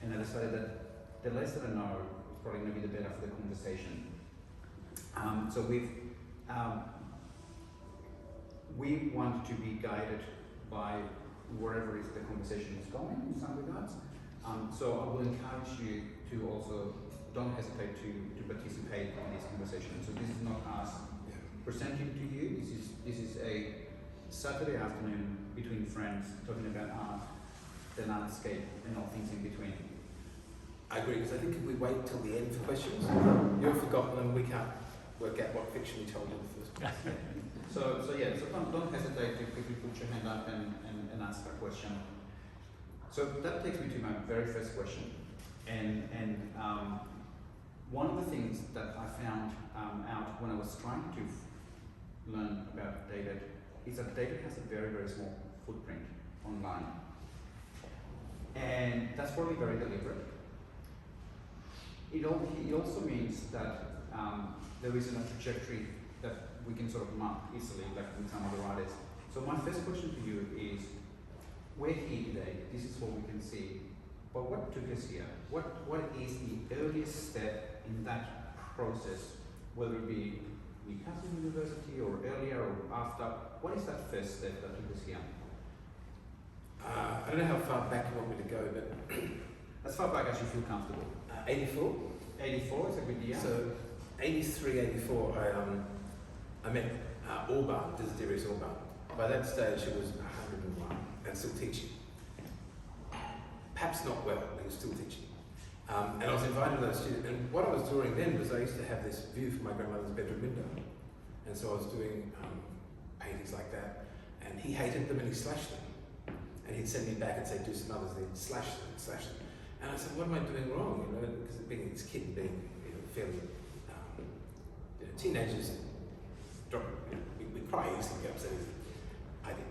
and I decided that the less that I know is probably going to be the better for the conversation. So we want to be guided by wherever is the conversation is going in some regards. So I will encourage you to also don't hesitate to participate in this conversation. So this is not us presenting to you. This is a Saturday afternoon between friends talking about art, the landscape, and all things in between. I agree, because I think if we wait till the end for questions, you've forgotten them, we can't work out what fiction we told you in the first place. So don't hesitate to quickly put your hand up and ask a question. So that takes me to my very first question. And one of the things that I found out when I was trying to learn about David is that David has a very, very small footprint online. And that's probably very deliberate. It also means that there isn't a trajectory that we can sort of map easily, like with some other artists. So my first question to you is, we're here today, this is what we can see, but what took us here? What is the earliest step in that process, whether it be Newcastle University or earlier or after? What is that first step that took us here? I don't know how far back you want me to go, but as far back as you feel comfortable. 84. 84 is a good year. So 83, 84, I met Orban, Desiderius Orban. By that stage she was 101 and still teaching. Perhaps not well, but he was still teaching. And I was invited to that student, and what I was doing then was I used to have this view from my grandmother's bedroom window. And so I was doing paintings like that, and he hated them and he slashed them. And he'd send me back and say, do some others, and he'd slash them. And I said, what am I doing wrong? You know, because being this kid and being fairly teenagers, we cry easily, get upset easily. I did.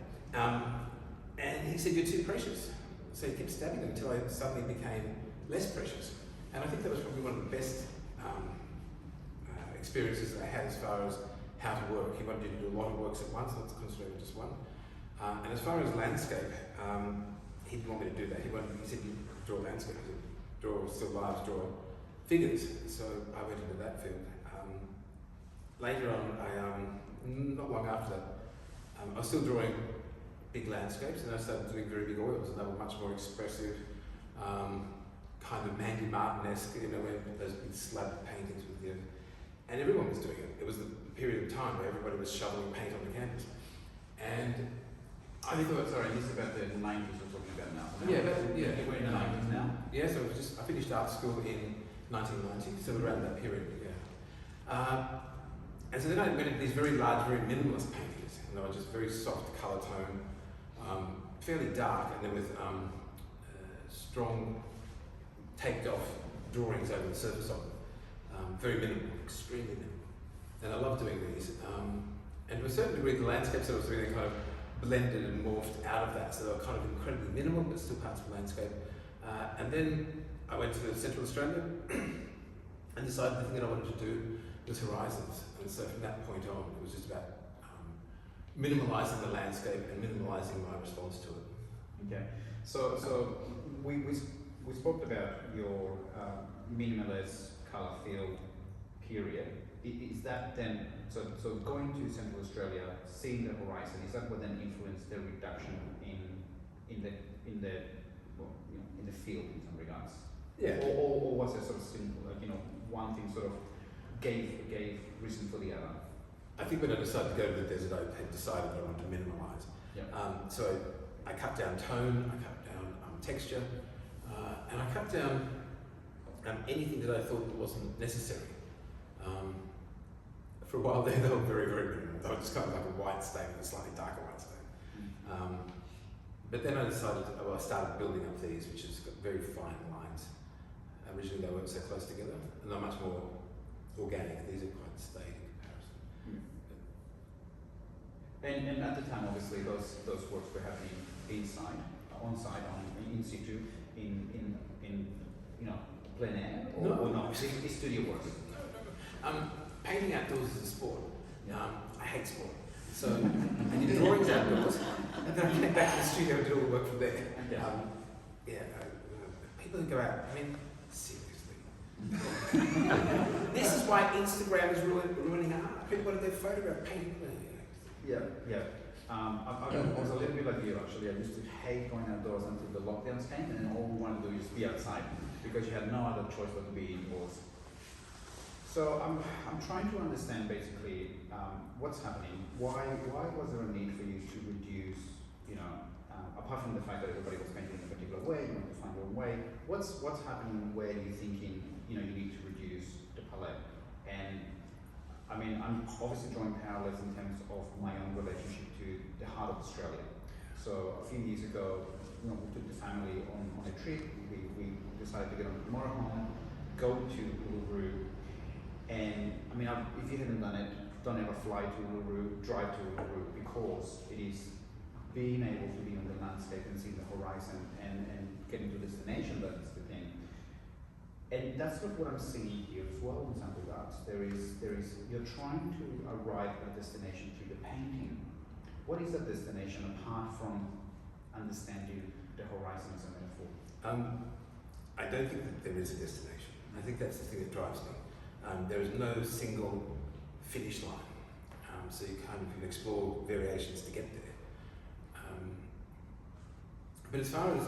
And he said, you're too precious. So he kept stabbing them until I suddenly became less precious. And I think that was probably one of the best experiences that I had as far as how to work. He wanted you to do a lot of works at once, not to concentrate on just one. And as far as landscape, he didn't want me to do that. He said, you draw landscape, he said, draw still lives, draw figures. So I went into that field. Later on, not long after that, I was still drawing big landscapes, and I started doing very big oils, and they were much more expressive, kind of Mandy Martin-esque, when those big slab paintings with you. And everyone was doing it. It was the period of time where everybody was shoveling paint on the canvas. And I thought, sorry, this is about the 90s we're talking about now. Yeah. We're in the 90s now. Yeah, so I finished art school in 1990, so around that period, yeah. And so then I went into these very large, very minimalist paintings, and they were just very soft colour tone, fairly dark, and then with strong, taped off drawings over the surface of them. Very minimal, extremely minimal. And I love doing these. And to a certain degree, the landscapes that I was doing, they kind of blended and morphed out of that, so they were kind of incredibly minimal, but still parts of the landscape. And then I went to Central Australia and decided the thing that I wanted to do was horizons. And so from that point on, it was just about minimalising the landscape and minimalising my response to it. Okay, so we spoke about your minimalist colour field period. Is that then, so going to Central Australia, seeing the horizon, is that what then influenced the reduction in the field in some regards? Yeah. Or was it sort of simple, one thing sort of gave reason for the other? I think when I decided to go to the desert, I had decided that I wanted to minimalise. Yep. So I cut down tone, I cut down texture, and I cut down anything that I thought wasn't necessary. For a while there, they were very, very minimal. They were just kind of like a white stain, a slightly darker white stain. But then I decided, I started building up these, which has got very fine lines. Originally they weren't so close together, and they're much more organic. These are quite staid in comparison. And at the time, obviously, those works were happening on-site, in situ, in plein air, or not? It's studio work. Painting outdoors is a sport. I hate sport. So I did drawings outdoors, and then I came back to the studio and did all the work from there. people who go out, I mean, seriously. This is why Instagram is ruining art. People want their photograph painting. Yeah. I was a little bit like you actually. I used to hate going outdoors until the lockdowns came, and then all we wanted to do is be outside because you had no other choice but to be indoors. So I'm trying to understand basically what's happening. Why was there a need for you to reduce? Apart from the fact that everybody was painting in a particular way, you want to find your own way. What's happening? Where are you thinking you need to reduce the palette? And I mean, I'm obviously drawing parallels in terms of my own relationship to the heart of Australia. So a few years ago, we took the family on a trip. We decided to get on the motorhome, go to Uluru, and I mean, if you haven't done it, don't ever fly to Uluru, drive to Uluru, because it is being able to be on the landscape and see the horizon and getting to destination, that's the thing. And that's what I'm seeing here as well in some regards. There is you're trying to arrive at a destination through the painting. What is that destination apart from understanding the horizon as a metaphor? I don't think that there is a destination. I think that's the thing that drives me. There is no single finish line. So you kind of can explore variations to get there. But as far as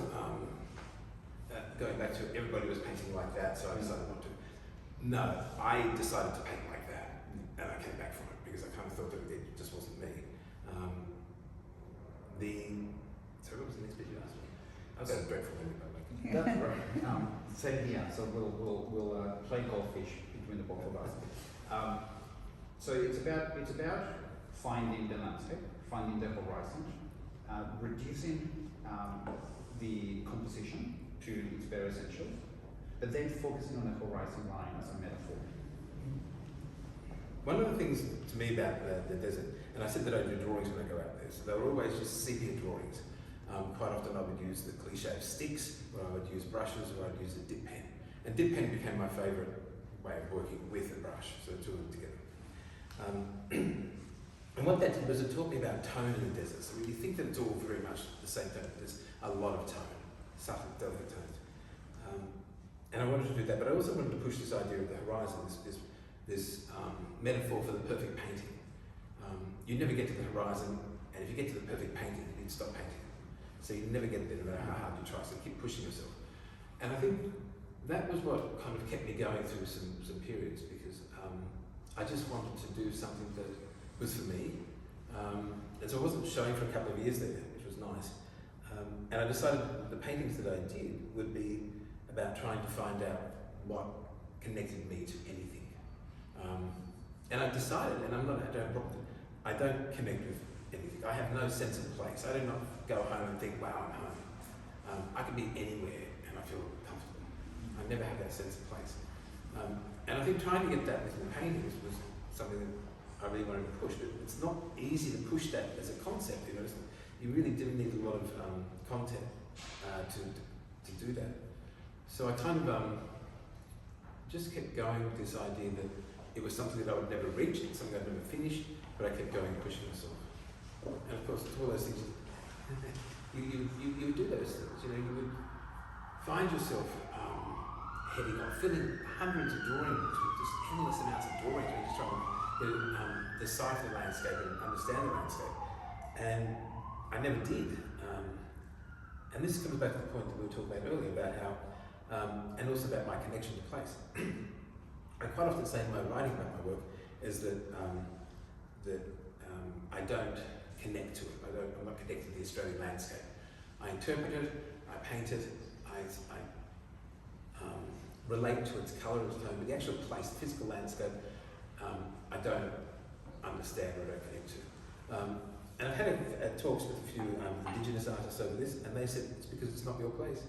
going back to everybody was painting like that, so I decided not to. No, I decided to paint like that, and I came back from it because I kind of thought that it just wasn't me. Sorry, what was the next bit you asked me? I was so dreadful memory, but like. That's right. Same here. So we'll play goldfish between the both of us. So it's about finding the landscape, finding the horizon, reducing the composition to its bare essentials, but then focusing on the horizon line as a metaphor. One of the things to me about the desert, and I said that I do drawings when I go out there, so they were always just sepia drawings. Quite often I would use the cliche of sticks, or I would use brushes, or I'd use a dip pen. And dip pen became my favourite way of working with a brush, so the two of them together. And what that did was it taught me about tone in the desert. So when you think that it's all very much the same tone, there's a lot of tone, subtle, delicate tones. And I wanted to do that, but I also wanted to push this idea of the horizon, this metaphor for the perfect painting. You never get to the horizon, and if you get to the perfect painting, you need to stop painting. So you never get there no matter how hard you try, so keep pushing yourself. And I think that was what kind of kept me going through some periods, because I just wanted to do something that was for me. And so I wasn't showing for a couple of years there, which was nice. And I decided the paintings that I did would be about trying to find out what connected me to anything. And I decided, and I don't connect with anything. I have no sense of place. I do not go home and think, wow, I'm home. I can be anywhere and I feel comfortable. I never have that sense of place. And I think trying to get that with the paintings was something that I really wanted to push, but it's not easy to push that as a concept. You really do need a lot of content to do that. So I kind of just kept going with this idea that it was something that I would never reach, it's something I'd never finish, but I kept going and pushing myself. And of course, it's all those things. You would do those things. You would find yourself heading off, filling hundreds of drawing books with just endless amounts of drawings, where you're just trying to decipher the landscape and understand the landscape. And I never did. And this comes back to the point that we were talking about earlier about how, and also about my connection to place. I quite often say in my writing about my work is that I don't connect to it. I'm not connected to the Australian landscape. I interpret it, I paint it, I relate to its colour and its tone, but the actual place, the physical landscape, I don't understand or I don't connect to. And I've had talks with a few Indigenous artists over this, and they said it's because it's not your place.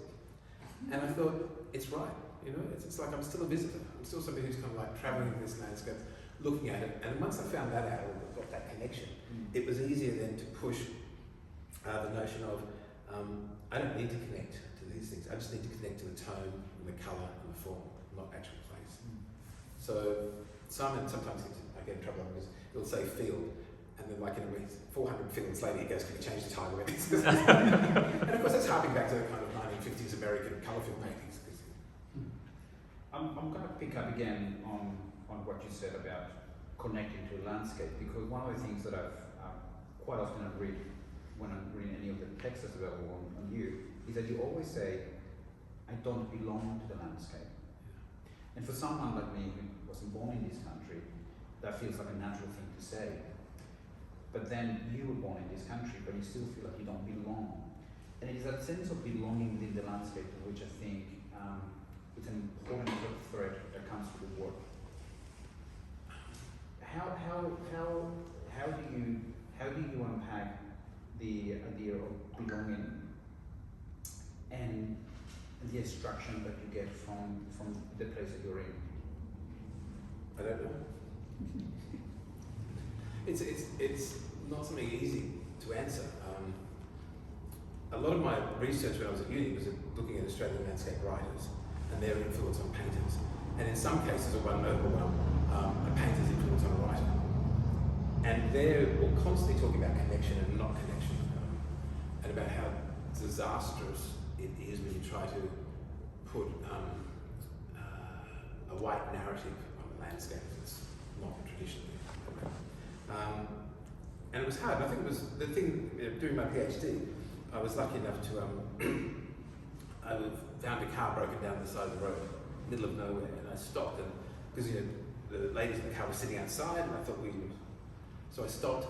And I thought, it's right, it's like I'm still a visitor. I'm still somebody who's kind of like travelling in this landscape, looking at it. And once I found that out, or got that connection, it was easier then to push the notion of I don't need to connect to these things. I just need to connect to the tone, and the colour, and the form, not actual place. So Simon sometimes I get in trouble because he'll say field, and then 400 fields later he goes, can you change the title of it? And of course that's harping back to the kind of 1950s American colour field paintings, because pick up again on what you said about connecting to a landscape, because one of the things that I've quite often read when I'm reading any of the texts that's available on you is that you always say, I don't belong to the landscape. And for someone like me who wasn't born in this country, that feels like a natural thing to say. But then you were born in this country, but you still feel like you don't belong. And it is that sense of belonging within the landscape to which I think it's an important sort of thread that comes to the work. How do you unpack the idea of belonging and the instruction that you get from the place that you're in? I don't know. It's not something easy to answer. A lot of my research when I was at uni was looking at Australian landscape writers and their influence on painters. And in some cases, or one notable one, a painter's influence on a writer. And they're all constantly talking about connection and not connection, and about how disastrous it is when you try to put a white narrative on a landscape that's not traditionally. And it was hard. I think it was the thing, doing my PhD, I was lucky enough to, I found a car broken down the side of the road, middle of nowhere, and I stopped, and because the ladies in the car were sitting outside, and I thought so I stopped,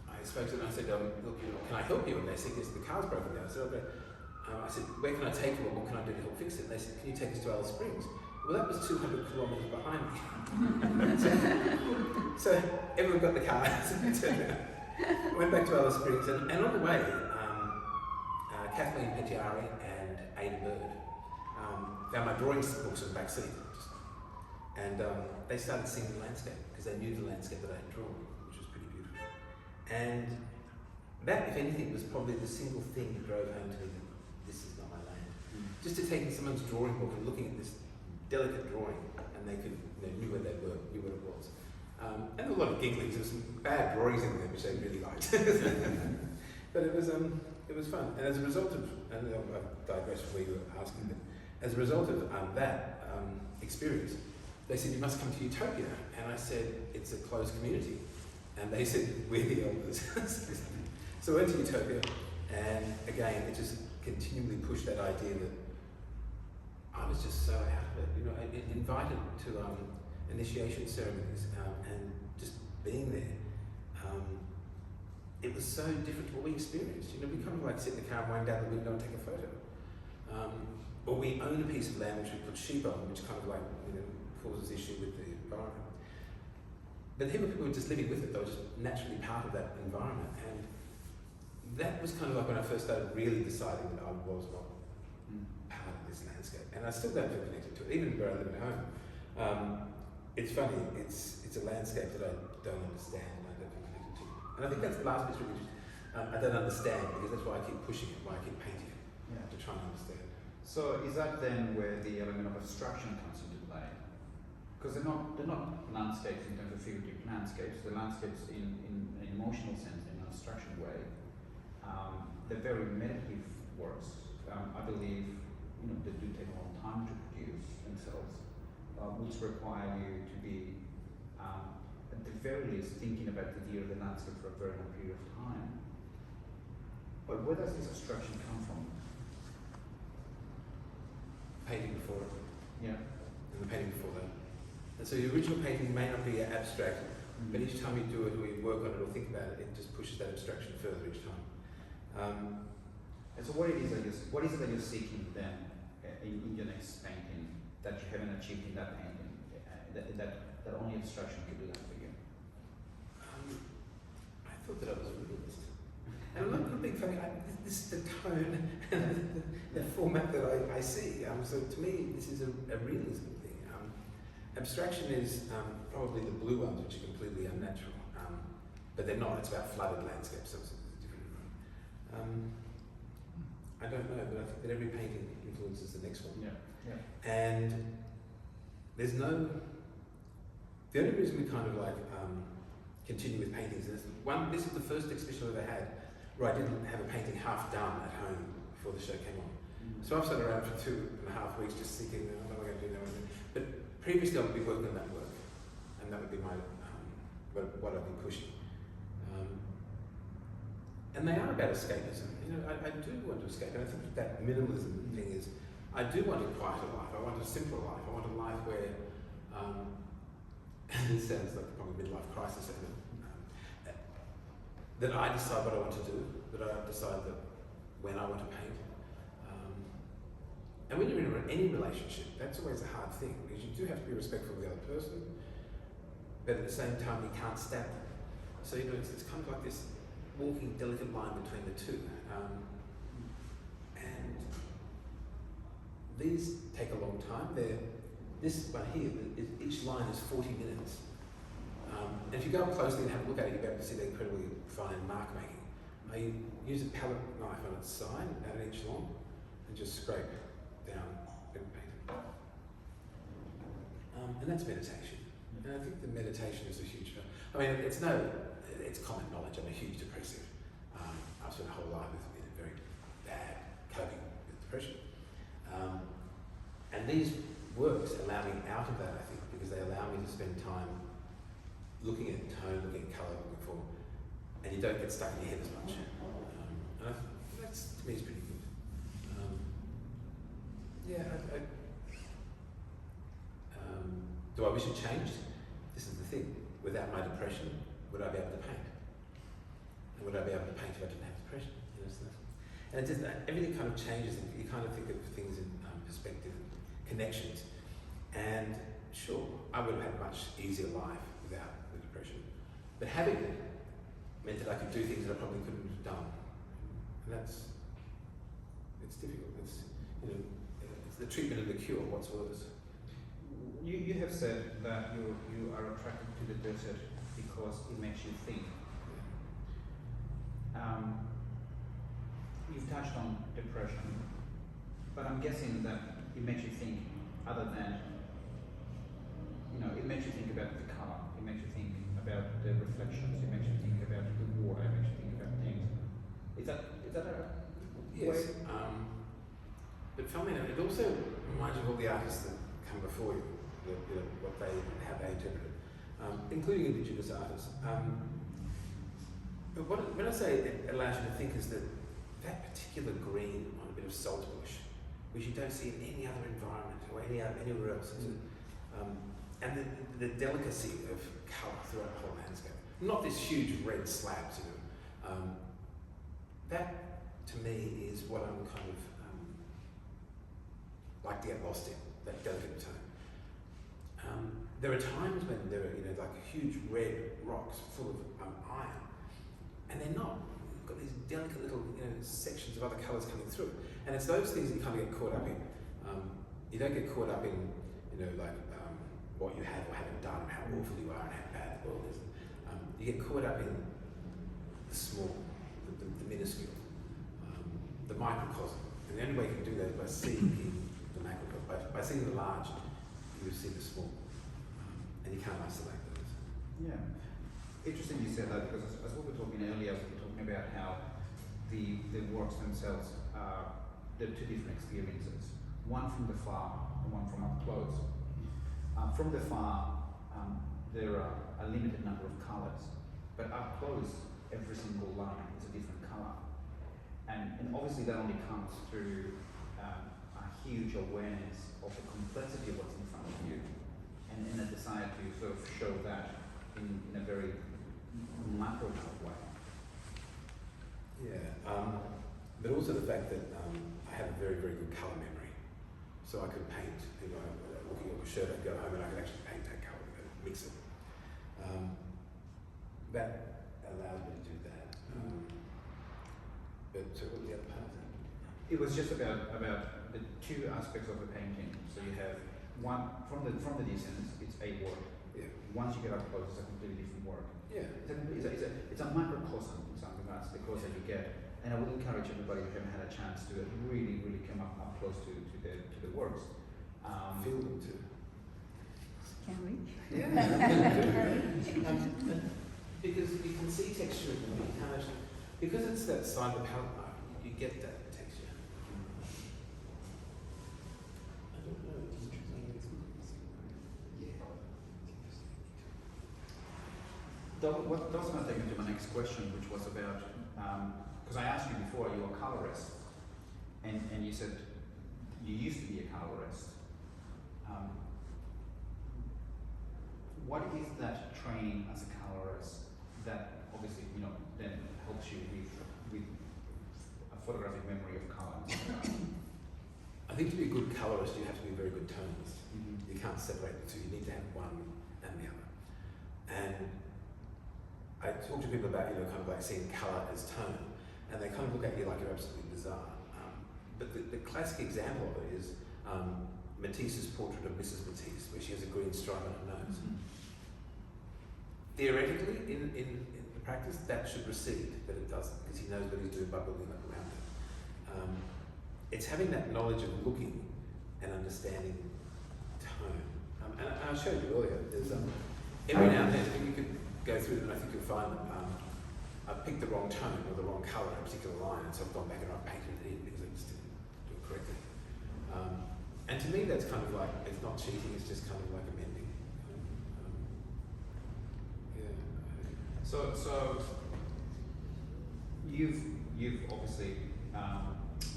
I spoke to them, and I said, look, can I help you? And they said, yes, the car's broken down. So I said, where can I take you, and what can I do to help fix it? And they said, can you take us to Alice Springs? Well, that was 200 kilometres behind me. so everyone got the car, I went back to Alice Springs, and on the way, Kathleen Pettiari and Ada Bird found my drawing books in the back seat. And they started seeing the landscape, because they knew the landscape that I had drawn, which was pretty beautiful. And that, if anything, was probably the single thing that drove home to me that this is not my land. Just to take someone's drawing book and looking at this delicate drawing, and they knew where they were, knew what it was. And a lot of gigglings. There were some bad drawings in there which they really liked. But it was fun. And as a result of, and I digress from where you were asking, but as a result of that experience, they said, you must come to Utopia. And I said, it's a closed community. And they said, we're the elders. So I went to Utopia, and again, it just continually pushed that idea that I was just so out of it. Invited to initiation ceremonies, and just being there. It was so different to what we experienced. We kind of like sit in the car and wind down the window and take a photo. Or we own a piece of land which we put sheep on, which kind of like, causes issue with the environment. But here were people who were just living with it. They were just naturally part of that environment. And that was kind of like when I first started really deciding that I was not part of this landscape. And I still don't feel connected to it, even where I live at home. It's funny, it's a landscape that I don't understand and I don't feel connected to. And I think that's the last bit really interesting. I don't understand, because that's why I keep pushing it, why I keep painting it, to try and understand. So is that then where the element of abstraction comes into play? Because they're not landscapes in terms of figurative landscapes, they're landscapes in an emotional sense, in an abstraction way. They're very meditative works. I believe they do take a long time to produce themselves, which require you to be, at the very least, thinking about the view of the landscape for a very long period of time. But where does this abstraction come from? Painting before it. Yeah. And the painting before that. And so the original painting may not be abstract, but each time you do it or you work on it or think about it, it just pushes that abstraction further each time. And so what is it that you're seeking then in your next painting that you haven't achieved in that painting, that only abstraction could do that for you? I thought that I was a realist. And I'm not being funny, this is the tone and the format that I see. So to me, this is a realism thing. Abstraction is probably the blue ones, which are completely unnatural. But they're not, it's about flooded landscapes, so it's a different one. I don't know, but I think that every painting influences the next one. Yeah. And there's the only reason we kind of like continue with paintings is this is the first exhibition I've ever had where I didn't have a painting half done at home before the show came on. So I've sat around for 2.5 weeks just thinking, what am I going to do now? But previously I would be working on that work, and that would be my what I'd be pushing. And they are about escapism. You know, I do want to escape, and I think that minimalism thing is, I do want a quieter life. I want a simpler life. I want a life where, and this sounds like probably midlife crisis, that I decide what I want to do, that I decide that when I want to paint. And when you're in any relationship, that's always a hard thing, because you do have to be respectful of the other person, but at the same time you can't stab them. So you know, it's kind of like this walking delicate line between the two. And these take a long time. This one here, each line is 40 minutes. And if you go up closely and have a look at it, you'll be able to see the incredibly fine mark making. I use a palette knife on its side, about an inch long, and just scrape down and paint it. And that's meditation. And I think the meditation is a huge, I mean, it's common knowledge. I'm a huge depressive. I've spent a whole life with very bad coping with depression. And these works allow me out of that, I think, because they allow me to spend time looking at tone, looking at colour, looking for, and you don't get stuck in your head as much. And I think that's, to me, is pretty good. Do I wish it changed? This is the thing. Without my depression, would I be able to paint? And would I be able to paint if I didn't have depression? You know, and it just, everything kind of changes. You kind of think of things in perspective, connections. And sure, I would have had a much easier life without the depression. But having it meant that I could do things that I probably couldn't have done. And it's difficult. It's, you know, it's the treatment and the cure, what's worse. You have said that you are attracted to the desert because it makes you think. You've touched on depression, but I'm guessing that it makes you think other than, you know, it makes you think about the colour, it makes you think about the reflections, it makes you think about the water, it makes you think about things. Is that a yes, way? But funnily enough, it also reminds you of all the artists that come before you, you know, how they interpret it, including Indigenous artists. But when I say it allows you to think, is that particular green on a bit of saltbush, which you don't see in any other environment or anywhere else, and the delicacy of colour throughout the whole landscape. Not this huge red slabs, you know. That to me is what I'm kind of like to get lost in, that delicate tone. There are times when there are, you know, like huge red rocks full of iron, and they're not. You've got these delicate little, you know, sections of other colours coming through, and it's those things that you kind of get caught up in. You don't get caught up in, you know, like what you have or haven't done, how awful you are, and how bad the world is. You get caught up in the small, the minuscule, the microcosm, and the only way you can do that is by seeing the macrocosm, by seeing the large. You see the small, and you can't isolate those. Yeah, interesting you said that, because as we were talking earlier, we were talking about how the works themselves are the two different experiences, one from the far and one from up close. From the far, there are a limited number of colours, but up close, every single line is a different colour, and obviously that only comes through a huge awareness of the complexity of what's in front of you, and a desire to sort of show that in a very macro kind of way. Yeah, but also the fact that I have a very, very good colour memory, so I could paint, you know, looking at a shirt, I'd go home and I could actually paint that colour, mix it. That allows me to do that. But so what was the other part of that? It was just about the two aspects of the painting. So you have one from the distance, it's a work. Yeah. Once you get up close, it's a completely different work. Yeah. It's a microcosm, something that's the closer you get. And I would encourage everybody who haven't had a chance to really, really come up close to the works. Feel them too. Can we? Yeah. Because you can see texture in them, you can't actually, because it's that side of the palette mark, you get that texture. I don't know, it's interesting. what does not take me to my next question, which was about, because I asked you before, are you a colorist? And you said you used to be a colorist. What is that training as a colorist that obviously, then helps you with a photographic memory of color? I think to be a good colorist, you have to be a very good tonalist. Mm-hmm. You can't separate the two. You need to have one and the other. And I talk to people about, kind of like seeing colour as tone, and they kind of look at you like you're absolutely bizarre. But the classic example of it is Matisse's portrait of Mrs. Matisse, where she has a green stripe on her nose. Mm-hmm. Theoretically, in the practice, that should recede, but it doesn't, because he knows what he's doing by building up around it. It's having that knowledge of looking and understanding tone. And I showed you earlier, there's every now and then, you could go through them, and I think you'll find that I've picked the wrong tone or the wrong colour in a particular line, and so I've gone back and I've painted it in because I just didn't do it correctly. And to me, that's kind of like, it's not cheating, it's just kind of like amending. So you've obviously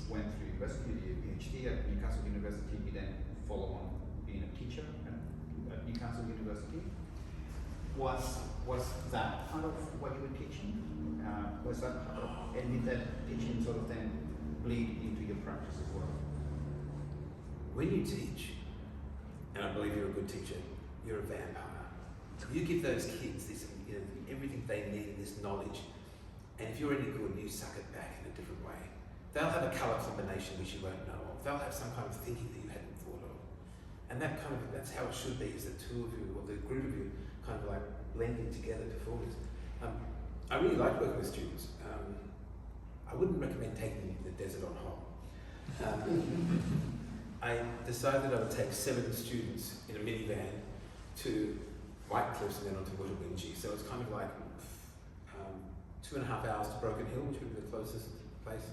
went through university, you did a PhD at Newcastle University, you then follow on being a teacher at Newcastle University. Was that part of what you were teaching? Was that part of, and did that teaching sort of then bleed into your practice as well? When you teach, and I believe you're a good teacher, you're a vampire. You give those kids this, everything they need, this knowledge, and if you're any good, you suck it back in a different way. They'll have a colour combination which you won't know of. They'll have some kind of thinking that you hadn't thought of. And that's how it should be, is the two of you, or the group of you, kind of like blending together to form this. I really like working with students. I wouldn't recommend taking them to the desert on holiday. I decided I would take 7 students in a minivan to White Cliffs and then onto Middlebrook. So it's kind of like 2.5 hours to Broken Hill, which would be the closest place.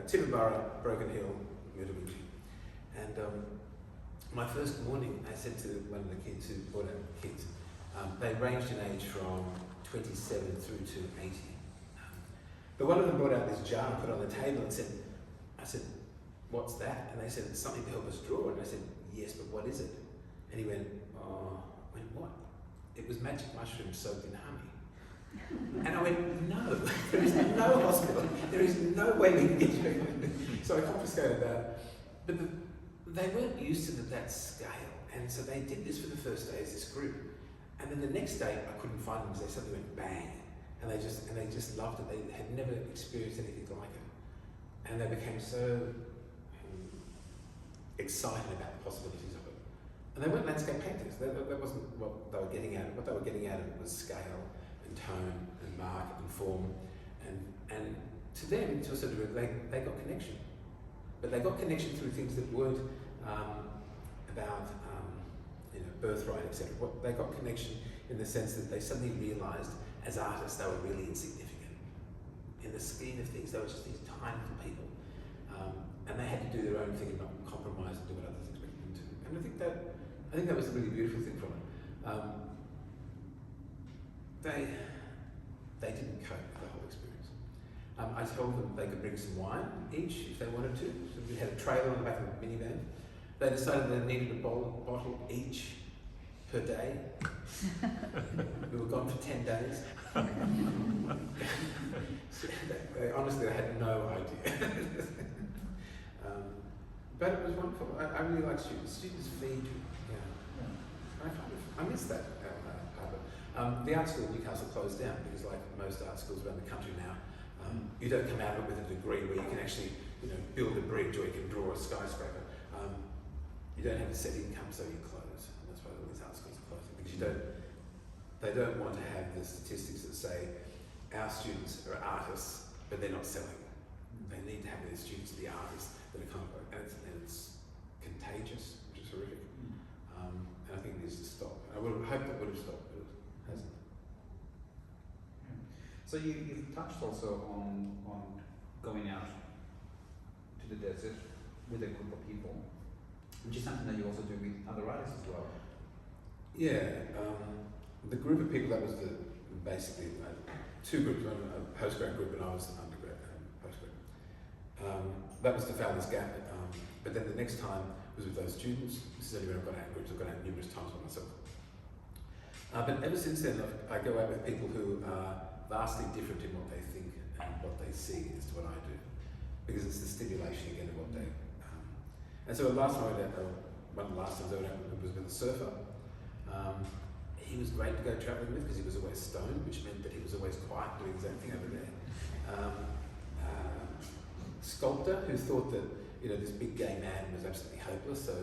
Tibbetborough, Broken Hill, Middlebrook. And my first morning, I said to one of the kids who brought out kids, they ranged in age from 27 through to 80. But one of them brought out this jar and put it on the table and said, I said, what's that? And they said, it's something to help us draw. And I said, yes, but what is it? And he went, oh, I went, what? It was magic mushrooms soaked in honey. And I went, no, there is no hospital. There is no way we can get you. So I confiscated that. But they weren't used to that scale. And so they did this for the first day as this group. And then the next day, I couldn't find them because they suddenly went bang. And they just loved it. They had never experienced anything like it. And they became so excited about the possibilities of it. And they weren't landscape painters. That wasn't what they were getting at. What they were getting at was scale and tone and mark and form. And to them, to a certain degree, they got connection. But they got connection through things that weren't about birthright, etc. They got connection in the sense that they suddenly realised, as artists, they were really insignificant. In the scheme of things, they were just these tiny little people. And they had to do their own thing and not compromise and do what others expected them to. And I think that was a really beautiful thing from it. They didn't cope with the whole experience. I told them they could bring some wine each if they wanted to. So we had a trailer on the back of the minivan. They decided they needed a bottle each per day. We were gone for 10 days. Honestly, I had no idea. But it was wonderful. I really like students. Students feed you. Yeah. I miss that part of it. The art school in Newcastle closed down because, like most art schools around the country now, you don't come out of it with a degree where you can actually, build a bridge or you can draw a skyscraper. You don't have a set income, so you close. And that's why all these art schools are closing, because they don't want to have the statistics that say our students are artists, but they're not selling. They need to have their students be artists that are kind of, and it's contagious, which is horrific. And I think it needs to stop. I would have hoped it would have stopped, but it hasn't. So you've touched also on going out to the desert with a group of people, which is something that you also do with other artists as well. Yeah, the group of people, that was basically two groups, one a postgrad group and I was undergrad, postgrad. That was the Fowler's Gap, but then the next time was with those students. This is only when I've gone out in groups, I've gone out numerous times by myself. But ever since then, I go out with people who are vastly different in what they think and what they see as to what I do, because it's the stimulation again of what they. And so last time one of the last times I went out was with a surfer. He was great to go travelling with because he was always stoned, which meant that he was always quiet doing his own thing over there. Sculptor who thought that this big gay man was absolutely hopeless, so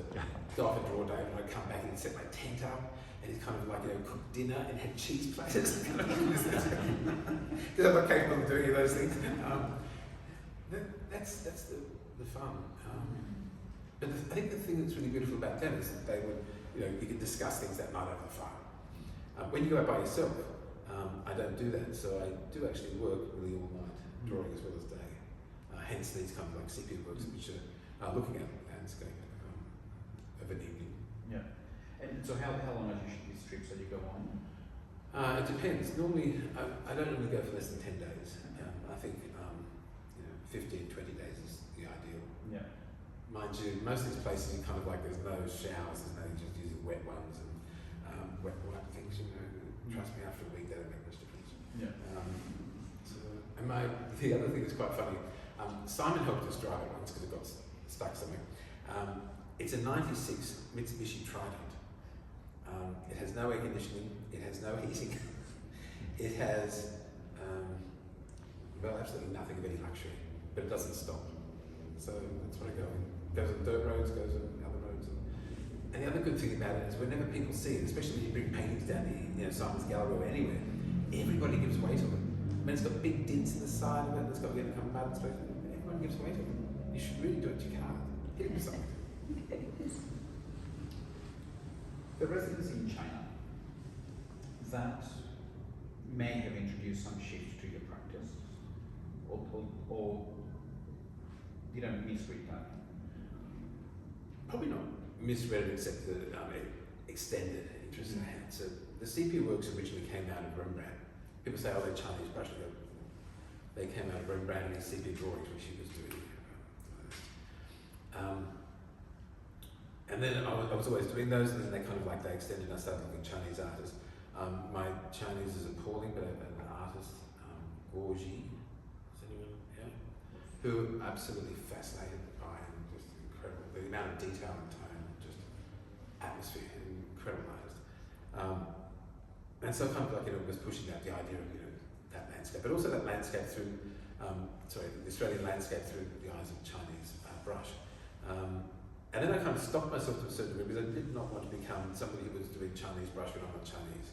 go off and draw a day and I'd come back and he'd set my tent up and he'd kind of like cook dinner and had cheese platters. Because I'm not capable of doing any of those things. That's the fun. But I think the thing that's really beautiful about them is that they would, you could discuss things that night over the fire. When you go out by yourself, I don't do that, so I do actually work really all night, drawing as well as day. Hence these kind of like sepia works, which are looking at landscape of an evening. Yeah. And so how long are these trips that you go on? It depends. Normally, I don't normally go for less than 10 days. I think 15, 20 days is the ideal. Yeah. Mind you, most of these places you kind of like, there's no showers, there's no just using wet ones and wet things, Trust me, after a week they don't make much difference. Yeah. And the other thing that's quite funny, Simon helped us drive it once because it got stuck somewhere. It's a 96 Mitsubishi Trident. It has no air conditioning, it has no heating, it has, absolutely nothing of any luxury, but it doesn't stop. So that's what I go in. Goes on dirt roads, goes on other roads. And the other good thing about it is whenever people see it, especially when you bring paintings down to Simon's Gallery or anywhere, everybody gives way to it. I mean, it's got big dints in the side of it, it's got kind of mud and stuff. Everyone gives way to it. You should really do it, you can't. Hit it with something. The residency in China, that may have introduced some shift to your practice, or you don't misread that? Probably not misread it, except that it extended interest in hand. So the sepia works originally came out of Rembrandt. People say, oh, they're Chinese brush. They came out of Rembrandt and his sepia drawings, which he was doing. And then I was always doing those, and then they kind of like they extended. And I started looking at Chinese artists. My Chinese is appalling, but an artist, Gorgi, is anyone? Yeah, who absolutely fascinated by him, just incredible. The amount of detail and tone, just atmosphere, incredible artist. And so kind of like was pushing out the idea of that landscape, but also that landscape through the Australian landscape through the eyes of Chinese brush. And then I kind of stopped myself to a certain degree because I did not want to become somebody who was doing Chinese brush when I'm not Chinese.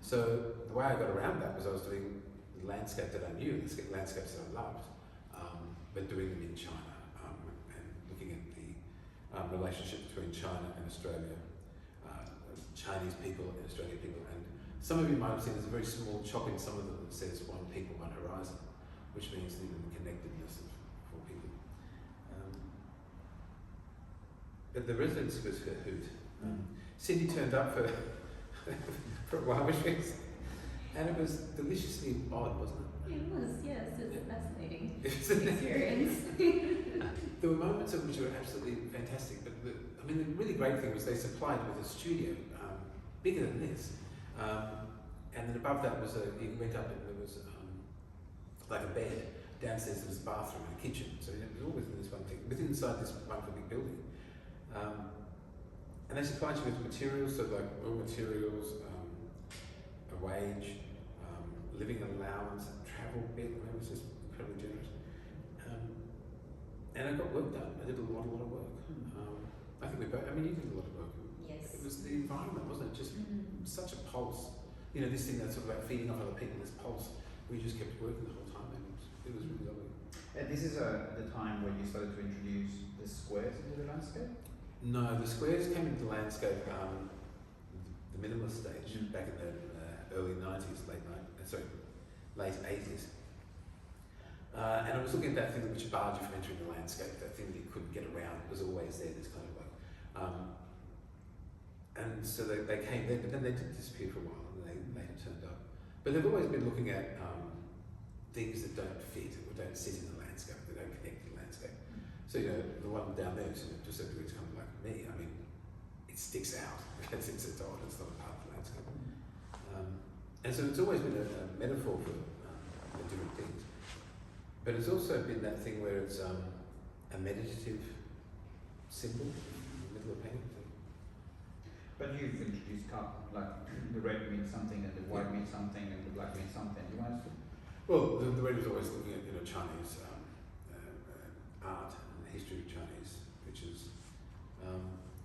So the way I got around that was I was doing the landscape that I knew, the landscapes that I loved, but doing them in China and looking at the relationship between China and Australia, Chinese people and Australian people. And some of you might have seen there's a very small chop in some of them that says one people, one horizon, which means the connectedness of four people. But the residency was a hoot. Cindy turned up for a while, and it was deliciously odd, wasn't it? It was, yes. It's a fascinating experience. There were moments of which were absolutely fantastic, but the really great thing was they supplied with a studio bigger than this, and then above that was you went up and there was like a bed. Downstairs there was a bathroom and a kitchen, so it was all within this one thing, inside this wonderful big building. And they supplied you with materials, so like raw materials, a wage, living allowance, travel bit. It was just incredibly generous. And I got work done. I did a lot of work. I think we both. You did a lot of work. Yes. It was the environment, wasn't it? Just such a pulse. This thing that's sort of about feeding off other people. This pulse. We just kept working the whole time. And it was really lovely. And this is the time when you started to introduce the squares into the landscape? No, the squares came into the landscape the minimalist stage back in the early 90s, late 80s. And I was looking at that thing which barred you from entering the landscape, that thing that you couldn't get around, was always there, this kind of like. And and so they came then, but then they did disappear for a while, and they later turned up. But they've always been looking at things that don't fit or don't sit in the landscape, that don't connect to the landscape. So the one down there is just a it's kind of like me. I mean, it sticks out. It's a dot. It's not a part of the landscape. And so it's always been a metaphor for different things. But it's also been that thing where it's a meditative symbol in the middle of painting. But you've introduced colour, like the red means something and the white means something and the black means something. You want to? Well, the red was always looking at Chinese art and the history of Chinese pictures.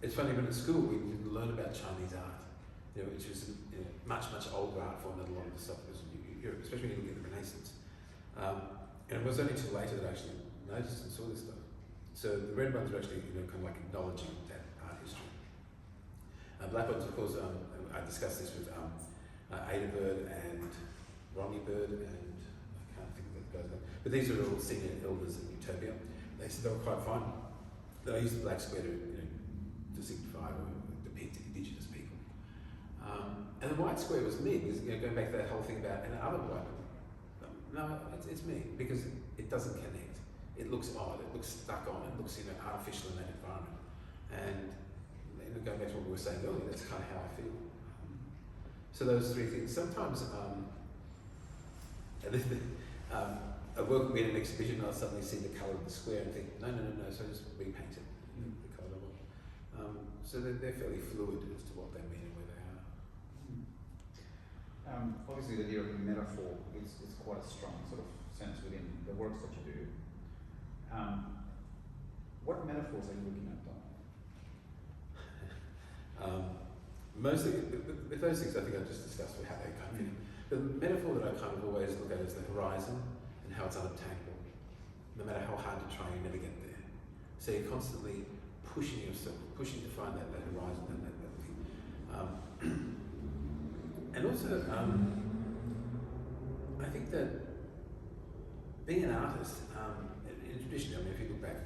It's funny, but at school we didn't learn about Chinese art, which was much older art form than a lot of the stuff that was in Europe, especially when you look at the Renaissance. And it was only until later that I actually noticed and saw this stuff. So the red ones are actually kind of like acknowledging that art history. Black ones, of course, I discussed this with Ada Bird and Ronnie Bird, and I can't think of that guy's name. But these are all senior elders in Utopia. They said they were quite fine. That I used the black square to signify or depict Indigenous people. And the white square was me, because going back to that whole thing about an other white. No, it's me, because it doesn't connect. It looks odd, it looks stuck on, it looks artificial in that environment. And going back to what we were saying earlier, that's kind of how I feel. So those three things. Sometimes I work with an exhibition and I'll suddenly see the colour of the square and think, no, so I just repaint it the colour I want. So they're fairly fluid as to what they mean and where they are. Obviously the idea of the metaphor is quite a strong sort of sense within the works that you do. What metaphors are you looking at, Don? Mostly, with those things I think I've just discussed how they kind of fit in. The metaphor that I kind of always look at is the horizon and how it's unobtainable. No matter how hard you try, you never get there. So you're constantly pushing yourself, pushing to find that horizon and that thing. And also, I think that being an artist, traditionally, I mean, if you look back to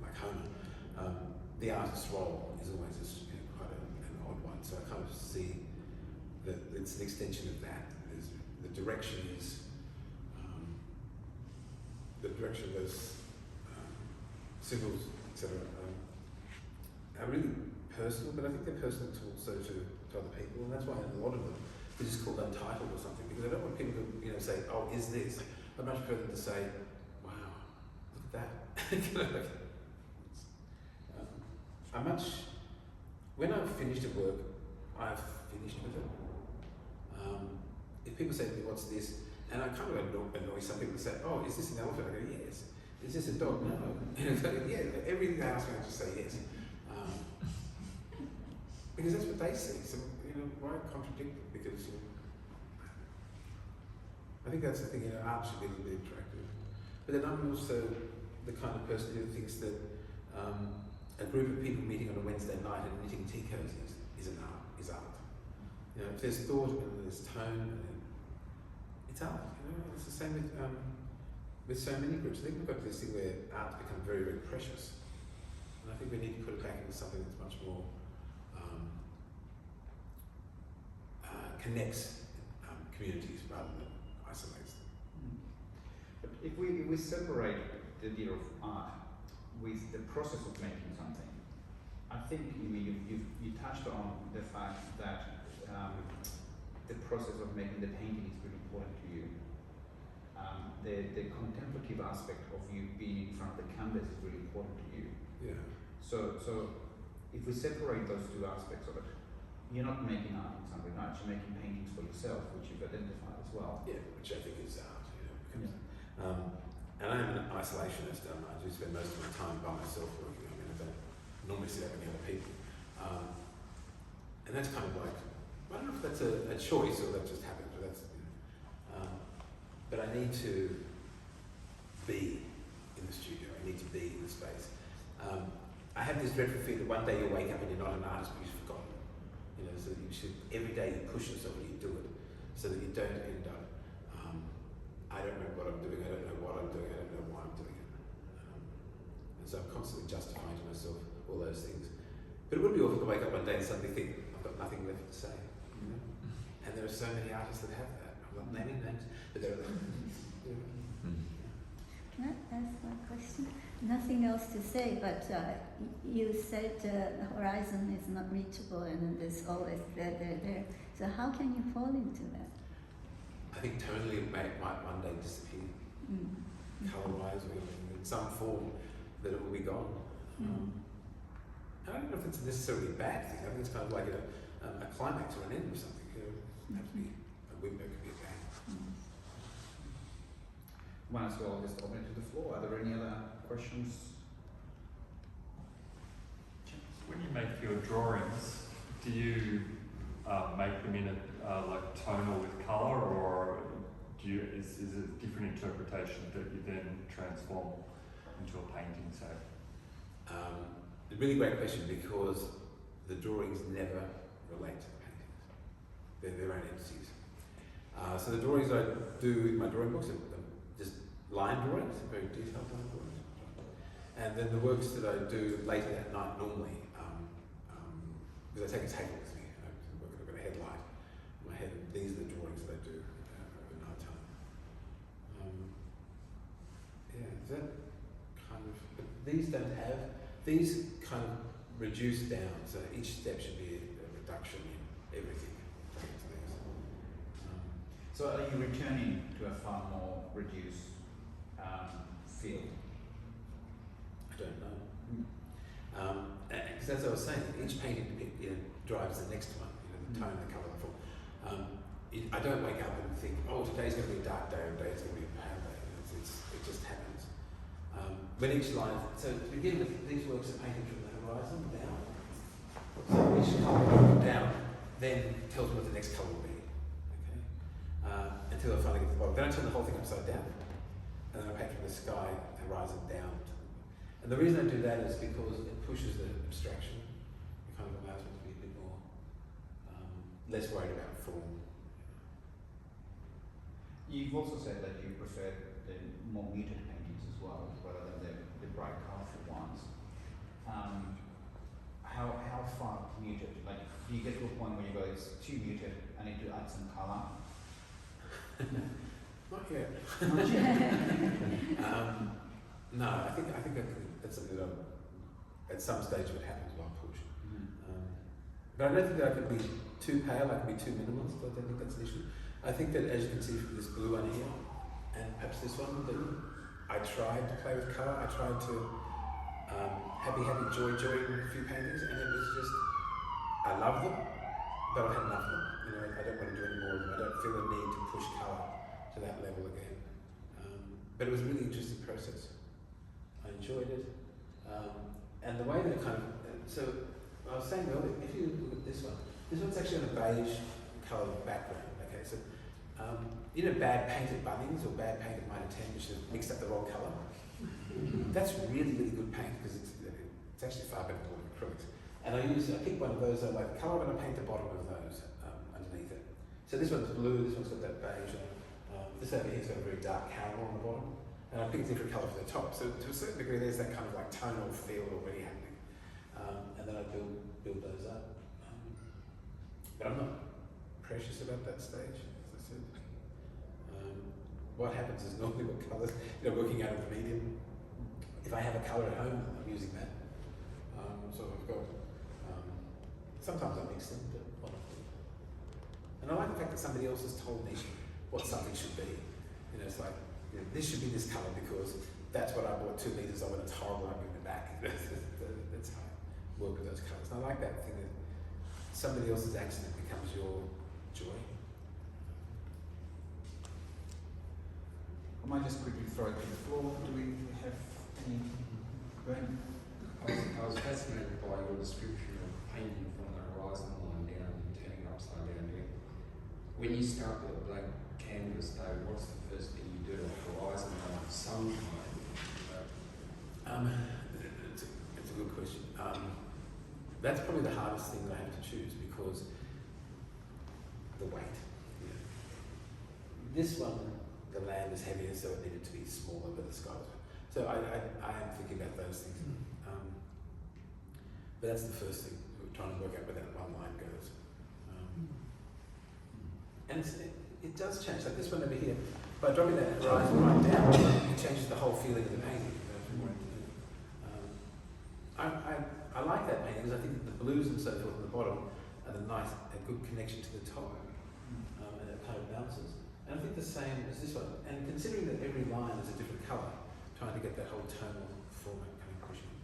like Homer, the artist's role is always quite an odd one. So I kind of see that it's an extension of that. The direction is of those symbols, etc. Are really personal, but I think they're personal to also to other people, and that's why a lot of them are just called untitled or something, because I don't want people to say, "Oh, is this?" I'd much prefer them to say, "Wow, look at that." When I've finished a work, I've finished with it. If people say to me, "What's this?" and I kind of annoy some people, say, "Oh, is this an elephant?" I go, "Yes." "Is this a dog?" "No." Yeah, everything they ask me, I just say yes. Because that's what they see. So why contradict them? Because I think that's the thing. Art should be a little bit interactive. But then I'm also the kind of person who thinks that a group of people meeting on a Wednesday night and knitting tea cozies is art. If there's thought and there's tone, it's art. It's the same with so many groups. I think we've got this thing where art's become very, very precious, and I think we need to put it back into something that's much more connects communities rather than isolates them. But if we separate the idea of art with the process of making something, I think you touched on the fact that the process of making the painting is really important to you. The contemplative aspect of you being in front of the canvas is really important to you. Yeah. So if we separate those two aspects of it, you're not making art in Sunday nights, you're making paintings for yourself, which you've identified as well. Yeah, which I think is art. Yeah. And I'm an isolationist. I do spend most of my time by myself working. I mean, I don't normally see that with other people. And that's kind of like, I don't know if that's a choice or that just happens, but that's, but I need to be in the studio. I need to be in the space. I have this dreadful fear that one day you'll wake up and you're not an artist, but you've forgotten. So you should, every day you push yourself and you do it, so that you don't end up, I don't know what I'm doing, I don't know what I'm doing, I don't know why I'm doing it. And so I'm constantly justifying to myself all those things. But it would be awful to wake up one day and suddenly think, I've got nothing left to say. You know? And there are so many artists that have that. I'm not naming names, but there are. You know. Can I ask one question? Nothing else to say, but you said the horizon is not reachable and there's always there. So how can you fall into that? I think tonally it might one day disappear. Colour-wise, or in some form that it will be gone. I don't know if it's necessarily a bad thing. I think it's kind of like a climax or an end or something. You know, have to be a window, could be a bang. Might as well just open it to the floor. Are there any other questions? When you make your drawings, do you make them in a like tonal with colour, or is it a different interpretation that you then transform into a painting? So, a really great question, because the drawings never relate to the paintings. They're their own entities. So the drawings I do in my drawing books are just line drawings, very detailed line drawings. And then the works that I do later that night normally, because I take a table with me, I've got a headlight in my head, and these are the drawings that I do over night time. Yeah, is that kind of, but these don't have, these kind of reduce down, so each step should be a reduction in everything. So are you returning to a far more reduced field? I don't know. Because as I was saying, each painting drives the next one, the tone, the colour, the form. I don't wake up and think, oh, today's going to be a dark day, or today's going to be a pale day. It just happens. When each line, so to begin with, these works are painted from the horizon down. So each colour down then tells me what the next colour will be. Okay? Until I finally get to the bottom. Then I turn the whole thing upside down. And then I paint from the sky, horizon down. And the reason I do that is because it pushes the abstraction. It kind of allows me to be a bit more, less worried about form. You've also said that you prefer the more muted paintings as well, rather than the bright, colourful ones. How far muted? Like, do you get to a point where you go, it's too muted, I need to add some colour? Not yet. No, I think that's something that at some stage if it happens, I'll push. But I don't think that I could be too pale, I could be too minimalist. I don't think that's an issue. I think that, as you can see from this blue one here, and perhaps this one, I tried to play with colour. I tried to happy, joy in a few paintings, and it was just, I love them, but I've had enough of them. You know, I don't want to do any more of them. I don't feel the need to push colour to that level again. But it was a really interesting process. I enjoyed it. And the way that it kind of, so I was saying earlier, if you look at this one's actually on a beige coloured background. Okay, so you know bad painted Bunnings or bad painted Mitre 10, which have mixed up the wrong colour? That's really, really good paint, because it's actually far better than acrylics. And I picked one of those, I like the colour, and I paint the bottom of those underneath it. So this one's blue, this one's got that beige, this over here's got a very dark caramel on the bottom. And I picked a different colour for the top. So to a certain degree, there's that kind of like tonal feel already happening. And then I build those up. But I'm not precious about that stage, as I said. What happens is normally what colours, working out of the medium. If I have a colour at home, I'm using that. So I've got, sometimes I mix them, but often. And I like the fact that somebody else has told me what something should be. It's like, this should be this colour because that's what I bought 2 litres of and it's horrible, I'm giving it back. That's how I work with those colours. And I like that thing that somebody else's accident becomes your joy. I might just quickly throw it to the floor. Do we have any? Burn? I was fascinated by your description of painting from the horizon line down and turning upside down again. When you start with a blank canvas, though, what's the first thing you do? Horizon line, sunshine? It's a good question. That's probably the hardest thing that I have to choose, because the weight. Yeah. This one, the land is heavier, so it needed to be smaller, but the sky was. So I am thinking about those things. But that's the first thing, we're trying to work out where that one line goes. And it does change. Like this one over here, by dropping that horizon right down, it changes the whole feeling of the painting. I like that painting because I think the blues and so forth on the bottom are a good connection to the top, and it kind of bounces. And I think the same as this one. And considering that every line is a different colour, trying to get that whole tonal format kind of pushing.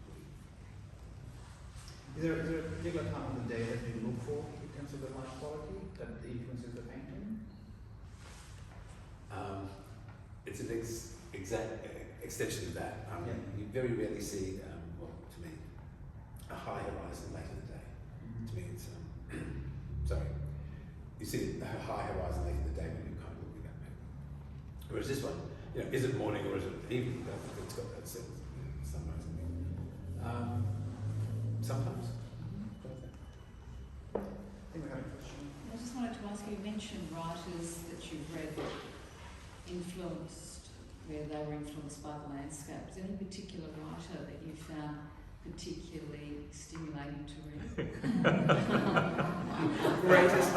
Is there a particular time of the day that you look for in terms of the light quality that influences the painting? It's an exact extension of that. You very rarely see, well, to me, a high horizon late in the day. To me, it's sorry. You see a high horizon late in the day when you're kind of looking at that painting. Whereas this one, is it morning or is it evening? I think it's got that sense, sunrise and evening. Sometimes. I think we have a question. I just wanted to ask you mentioned writers that you've read that influenced, where they were influenced by the landscape. Is there any particular writer that you found particularly stimulating to read? Greatest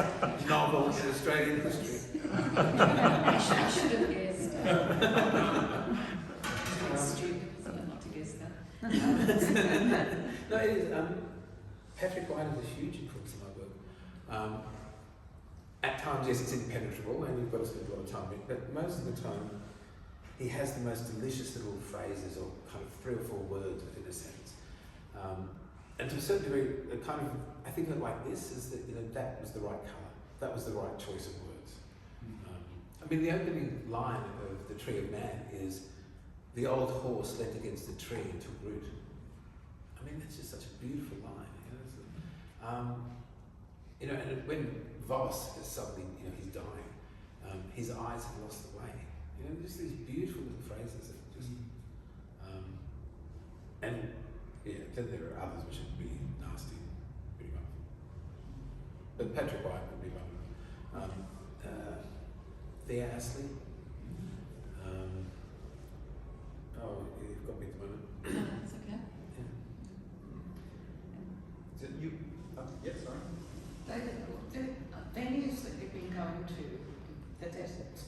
novel in Australian history. I should have guessed. It's stupid for them not to guess that. No, it is. Patrick White is a huge influence in my work. At times, yes, it's impenetrable, and you've got to spend a lot of time with it, but most of the time, he has the most delicious little phrases, or kind of 3 or 4 words within a sentence. And to a certain degree, I think of it like this, is that, that was the right colour, that was the right choice of words. The opening line of The Tree of Man is, "The old horse leant against the tree and took root." That's just such a beautiful line. And when Voss is suddenly, he's dying, his eyes have lost the way. Just these beautiful little phrases that just, and yeah, then there are others which are really nasty, pretty much. But Patrick White would be one of them. Thea Astley. You've got me at the moment. No, that's okay. So you, yes, sorry. The venues that you've been going to, the deserts,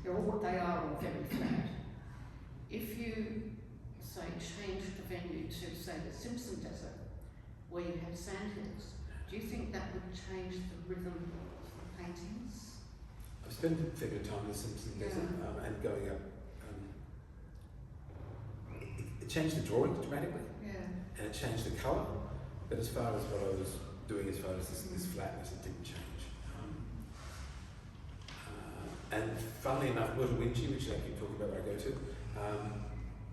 they are all very flat. If you, say, change the venue to, say, the Simpson Desert, where you have sandhills, do you think that would change the rhythm of the paintings? I've spent a fair bit of time in the Simpson Desert and going up. It changed the drawing dramatically, and it changed the colour. But as far as what I was doing, as far as this flatness, it didn't change. And funnily enough, Little Winchie, which I keep talking about where I go to,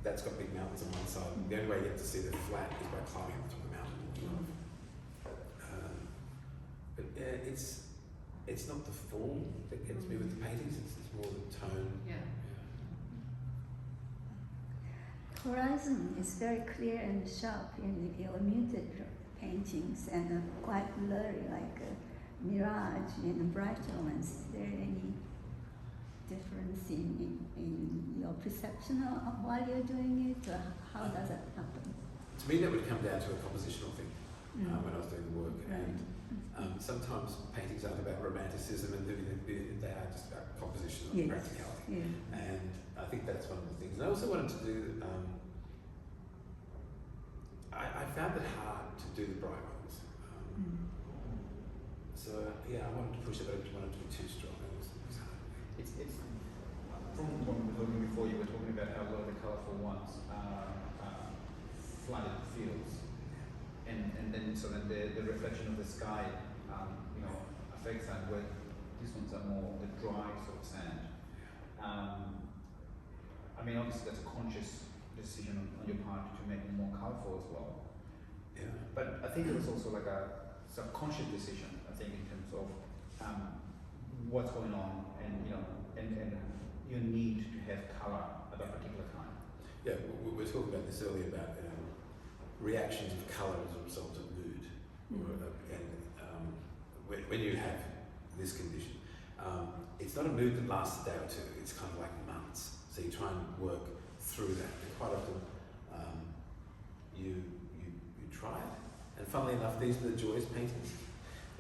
that's got big mountains on one side. The only way you get to see the flat is by climbing up to the mountain. But it's not the form that gets me with the paintings, it's more the tone. Horizon is very clear and sharp in your muted paintings and quite blurry, like Mirage and brighter ones. Is there any difference in your perception of while you're doing it, or how does that happen? To me, that would come down to a compositional thing when I was doing the work. Right. And sometimes paintings aren't about romanticism, and they are just about composition and practicality. And I think that's one of the things. And I also wanted to do. I found it hard to do the bright ones. So I wanted to push it, but I didn't want it to be too strong. It was hard. It's from when we were talking before, you were talking about how a lot of the colourful ones are flooded fields, and then so that the reflection of the sky, affects that. Where these ones are more the dry sort of sand. Obviously that's a conscious decision on your part to make them more colourful as well. Yeah. But I think it was also like a subconscious decision. I think in terms of what's going on, and and you need to have colour at a particular time. Yeah, we were talking about this earlier about reactions of colour as a result of mood, when you have this condition, it's not a mood that lasts a day or two. It's kind of like months. So you try and work through that. And quite often, you try it. And funnily enough, these are the joyous paintings,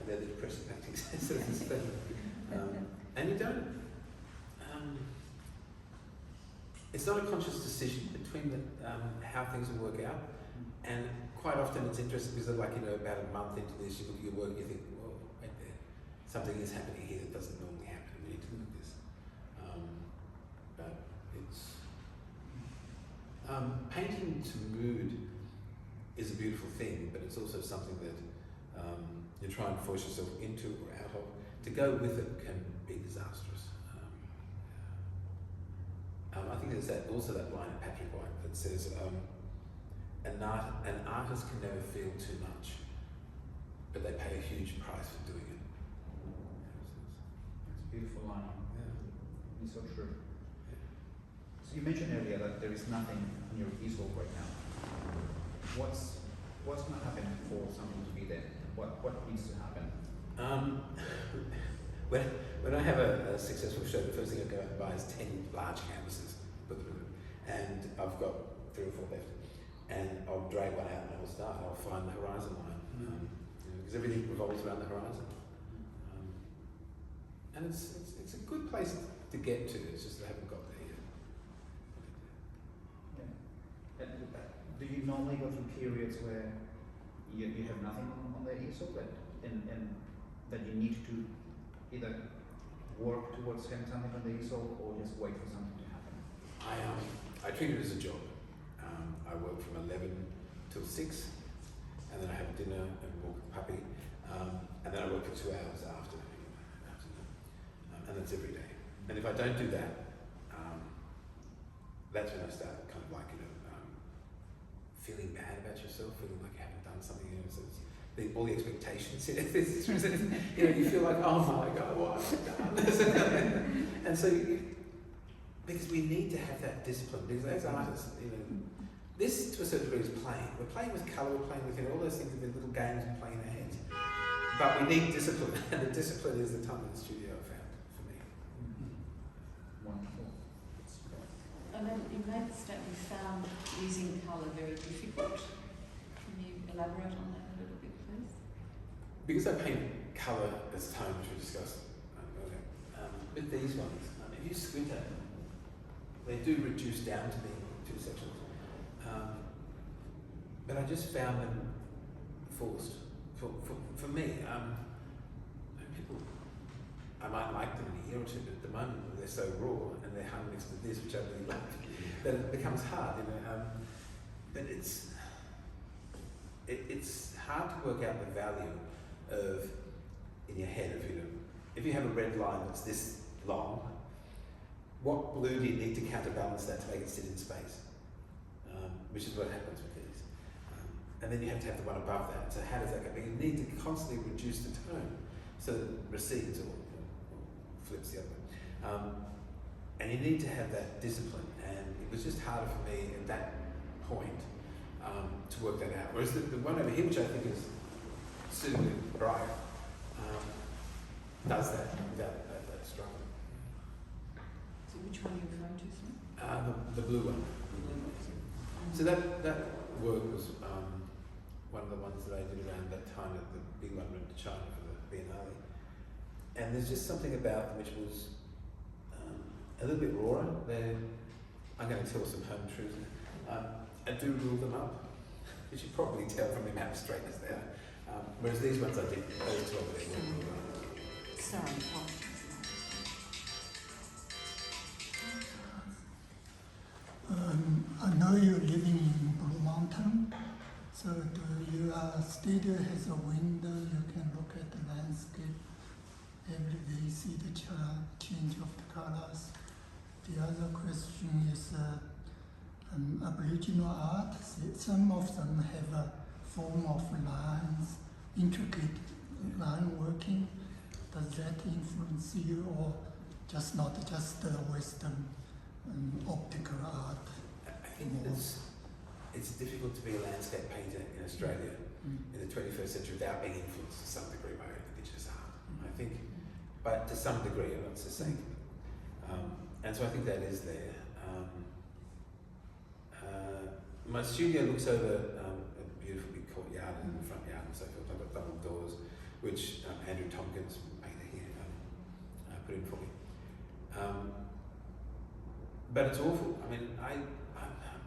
and they're the depressing paintings. And you don't. It's not a conscious decision between how things will work out, and quite often it's interesting because, like, you know, about a month into this, you look at your work and you think, whoa, wait there, something is happening here that doesn't normally happen. We need to look at this. But it's painting to mood is a beautiful thing, but it's also something that you try and force yourself into or out of. To go with it can be disastrous. I think there's also that line of Patrick White that says, an artist can never feel too much, but they pay a huge price for doing it. It's a beautiful line. Yeah. It's so true. So you mentioned earlier that there is nothing on your easel right now. What's going to happen for something to be there? What needs to happen? When I have a successful show, the first thing I go out and buy is 10 large canvases, and I've got 3 or 4 left, and I'll drag one out and I'll start. I'll find the horizon line, because everything revolves around the horizon, and it's a good place to get to. It's just I haven't got there yet. Yeah. And do you normally go through periods where you have nothing on the easel and that you need to either work towards having something on the easel or just wait for something to happen? I treat it as a job. I work from 11 till 6, and then I have dinner and walk the puppy, and then I work for 2 hours after, and that's every day. And if I don't do that, that's when I start kind of like, feeling bad about yourself, feeling like you haven't done something. So it's all the expectations. You feel like, oh my God, what have I done? And so, because we need to have that discipline. Because as artists, this to a certain degree is playing. We're playing with colour, we're playing with all those things, with little games and playing in our heads. But we need discipline, and the discipline is the time in the studio, I found, for me. Wonderful. And then you made the statement you found using colour very difficult. Can you elaborate on that a little bit, please? Because I paint colour as tone, which we discussed earlier, with these ones, if you squint at them, they do reduce down to being 2 sections. But I just found them forced. For me, people, I might like them in a year or two, but at the moment they're so raw and they're hung next to this, which I really like, that it becomes hard, But it's hard to work out the value of, in your head, if you have a red line that's this long, what blue do you need to counterbalance that to make it sit in space? Which is what happens with these. And then you have to have the one above that. So how does that go? But you need to constantly reduce the tone so that it recedes or flips the other way. And you need to have that discipline. And it was just harder for me at that point to work that out. Whereas the one over here, which I think is suitably bright, does that without that struggle. So which one are you referring to, sir? The blue one. So that work was one of the ones that I did around that time that the big one went to China for the Biennale. And there's just something about them which was a little bit rawer. I'm going to tell some home truths. I do rule them up, which you probably tell from the amount of straightness they are. Whereas these ones I did, those 12 they were. Sorry, I know you're living in Blue Mountain, so your studio has a window, you can look at the landscape. Every day you see the change of the colors. The other question is Aboriginal art. Some of them have a form of lines, intricate line working. Does that influence you, or just not just the Western optical art? I think it's difficult to be a landscape painter in Australia in the 21st century without being influenced to some degree by Indigenous art. I think, but to some degree, I'm not so saying. And so I think that is there. My studio looks over a beautiful big courtyard and the front yard and so forth. I've got double doors, which Andrew Tompkins, painter here, put in for me. But it's awful. I mean, I'm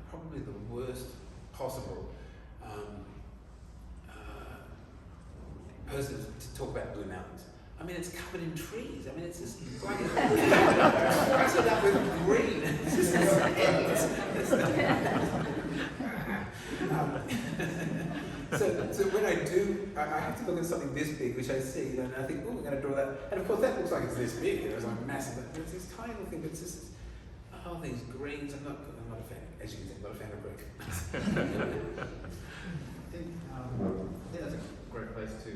probably the worst possible person to talk about Blue Mountains. I mean, it's covered in trees. I mean, it's just like it's up with green. It's just so when I do, I have to look at something this big, which I see, you know, and I think, oh, we're going to draw that. And of course, that looks like it's this big. You know, it's like massive. But it's this tiny little thing. But it's just, oh, these greens. I'm not a fan. As you can see, I'm not a fan of green. I think that's a great place to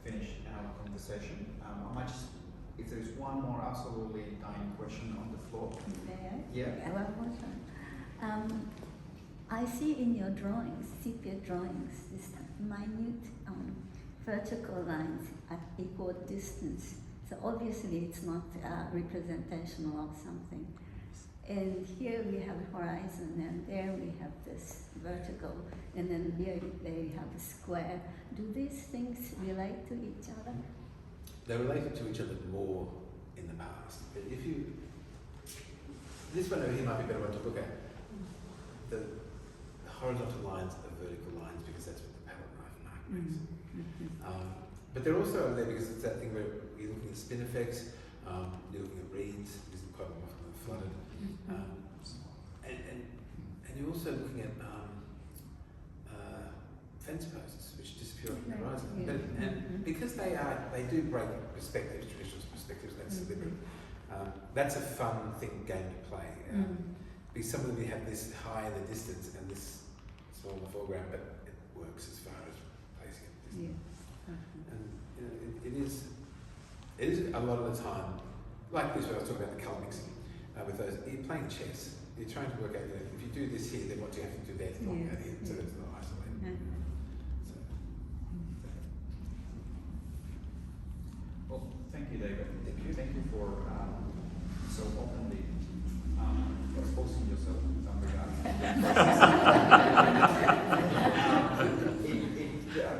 finish our conversation. I might just, if there is one more absolutely dying question on the floor. May I? Yeah. One more time. I see in your drawings, sepia drawings, this minute vertical lines at equal distance. So obviously it's not representational of something. And here we have horizon, and there we have this vertical, and then here they have a square. Do these things relate to each other? They're related to each other more in the past. But if you, this one over here might be a better one to look at. The horizontal lines are vertical lines because that's what the palette knife mark makes. But they're also over there because it's that thing where you're looking at spin effects, you're looking at reeds, because quite often flooded. And you're also looking at fence posts which disappear on the horizon. Yeah. And because they do break perspectives, traditional perspectives, that's deliberate. That's a fun game to play. Because some of them you have this high in the distance and this small in the foreground, but it works as far as placing it distance. And you know, it is a lot of the time, like this when I was talking about the colour mixing, with those, you're playing chess. You're trying to work out, you know, if you do this here, then what do you have to do there to knock that in, so it's not isolated. So. Well, thank you, David. Thank you for so openly exposing yourself in some regards.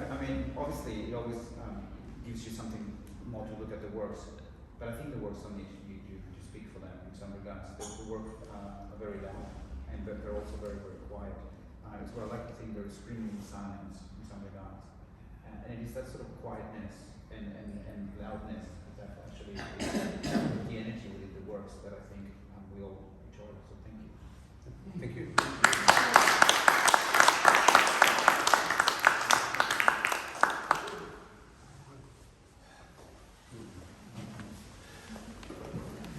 I mean, obviously, it always gives you something more to look at the works, but I think the works don't need you to speak for them in some regards. The work are very loud, and they're also very, very quiet. It's what I like to think they're screaming silence in some regards. And it is that sort of quietness and loudness that actually is the energy within the works that I think we all enjoy. So thank you. Thank you.